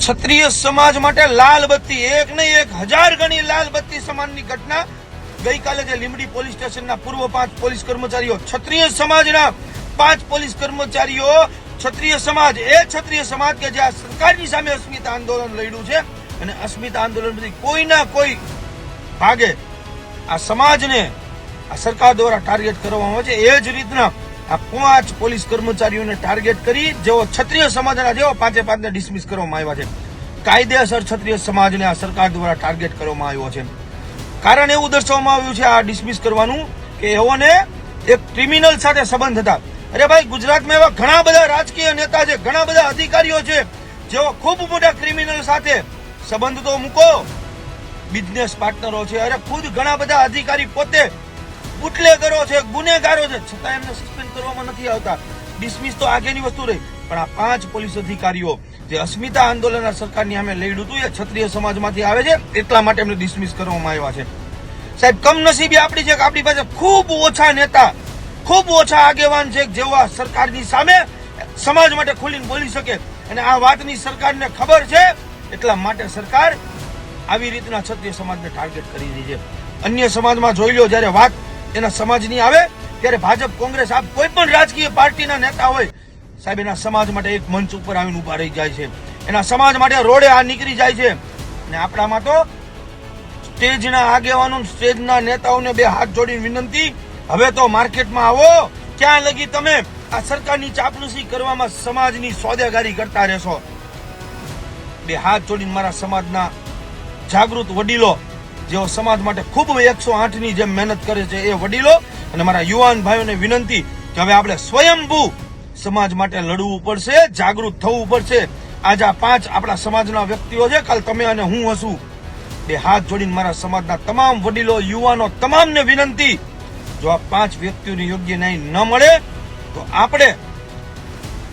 ક્ષત્રિય સમાજ માટે લાલ બત્તી, એક નહીં 1000 ગણી લાલ બત્તી સમાનની ઘટના ગઈકાલે જે લીંબડી પોલીસ સ્ટેશનના પૂર્વ 5 પોલીસ કર્મચારીઓ, ક્ષત્રિય સમાજના 5 પોલીસ કર્મચારીઓ, ક્ષત્રિય સમાજ કે જે આ સરકારની સામે અસ્મિતા આંદોલન લડ્યું છે અને અસ્મિતા આંદોલન પછી કોઈના કોઈ ભાગે આ સમાજને આ સરકાર દ્વારા ટાર્ગેટ કરવામાં આવે છે. એ જ રીતના આ 5 પોલીસ કર્મચારીઓને ટાર્ગેટ કરી જેઓ ક્ષત્રિય સમાજના જેઓ 5-5ને ડિસમિસ કરવામાં આવ્યા છે. કાયદેસર ક્ષત્રિય સમાજને આ સરકાર દ્વારા ટાર્ગેટ કરવામાં આવ્યો છે. કારણ એવું દર્શાવવામાં આવ્યું છે આ ડિસમિસ કરવાનું કે એઓને એક ક્રિમિનલ સાથે સંબંધ હતા. અરે ભાઈ, ગુજરાતમાં એવા ઘણા બધા રાજકીય નેતા છે, ઘણા બધા અધિકારીઓ છે જેઓ ખૂબ મોટા ક્રિમિનલ સાથે સંબંધ તો મૂકો, બિઝનેસ પાર્ટનરો છે. અરે ખુદ ઘણા બધા અધિકારી પોતે બુટલેગરો છે, ગુનેગારો છે, છતાં એમને સસ્પેન્ડ કરવામાં નથી આવતા. ડિસમિસ તો આગળની વસ્તુ રહી, પણ આ 5 પોલીસ અધિકારીઓ જે અસ્મિતા આંદોલન સરકારની સામે લડ્યું હતું એ ક્ષત્રિય સમાજમાંથી આવે છે, એટલા માટે એમને ડિસમિસ કરવામાં આવ્યા છે. સાહેબ, કમનસીબી આપણી છે કે આપણી પાસે ખૂબ ઓછા નેતા, ખૂબ ઓછા આગેવાન છે જેઓ આ સરકારની સામે સમાજ માટે ખુલીને બોલી શકે. અને આ વાતની સરકારને ખબર છે, એટલા માટે સરકાર આવી રીતના ક્ષત્રિય સમાજને ટાર્ગેટ કરી રહી છે. અન્ય સમાજમાં જોઈ લો, જયારે વાત એના સમાજની આવે ત્યારે ભાજપ, કોંગ્રેસ, આ કોઈ પણ રાજકીય પાર્ટીના નેતા હોય સાહેબ, એના સમાજ માટે એક મંચ ઉપર આવીને ઉભા રહી જાય છે, એના સમાજ માટે રોડે આ નીકળી જાય છે. અને આપણામાં તો સ્ટેજના આગેવાનો, સ્ટેજના નેતાઓને 2 હાથ જોડીને વિનંતી, હવે તો માર્કેટમાં આવો. ક્યાં લગી તમે આ સરકારની ચાપલુસી કરવામાં સમાજની સોદેગારી કરતા રહેશો? 2 હાથ જોડીને મારા સમાજના જાગૃત વડીલો જેઓ સમાજ માટે ખૂબ 108ની જેમ મહેનત કરે છે એ વડીલો અને મારા યુવાન ભાઈઓને વિનંતી કે હવે આપણે સ્વયંભૂ સમાજ માટે લડવું પડશે, જાગૃત થવું પડશે. આજ આ 5 આપણા સમાજના વ્યક્તિઓ છે, કાલ તમે અને હું હશું. 2 હાથ જોડીને મારા સમાજના તમામ વડીલો, યુવાનો, તમામને વિનંતી, જો આ 5 વ્યક્તિઓને યોગ્ય ન્યાય ન મળે તો આપણે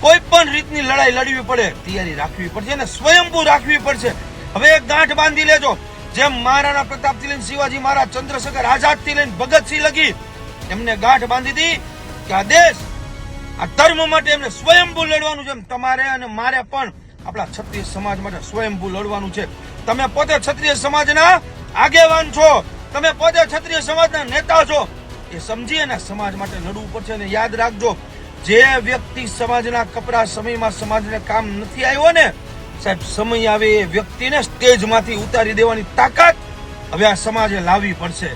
કોઈ પણ રીતની લડાઈ લડવી પડે, તૈયારી રાખવી પડશે અને સ્વયંભૂ રાખવી પડશે. હવે એક ગાંઠ બાંધી લેજો, જેમ મહારાણા પ્રતાપથી લઈને શિવાજી મહારાજ, ચંદ્રશેખર આઝાદથી લઈને ભગતસિંહ લગી એમને ગાંઠ બાંધી હતી કે આ દેશ, આ ધર્મ માટે એમને સ્વયંભૂ લડવાનું છે. તમારે અને મારે પણ આપણા ક્ષત્રિય સમાજ માટે સ્વયંભૂ લડવાનું છે. તમે પોતે ક્ષત્રિય સમાજના આગેવાન છો, તમે પોતે ક્ષત્રિય સમાજના નેતા છો, એ સમજી અને સમાજ માટે લડવું પડશે. અને યાદ રાખજો, જે વ્યક્તિ સમાજના કપરા સમયમાં સમાજને કામ નથી આવ્યો ને સાહેબ, સમય આવે એ વ્યક્તિને સ્ટેજમાંથી ઉતારી દેવાની તાકાત હવે આ સમાજે લાવવી પડશે.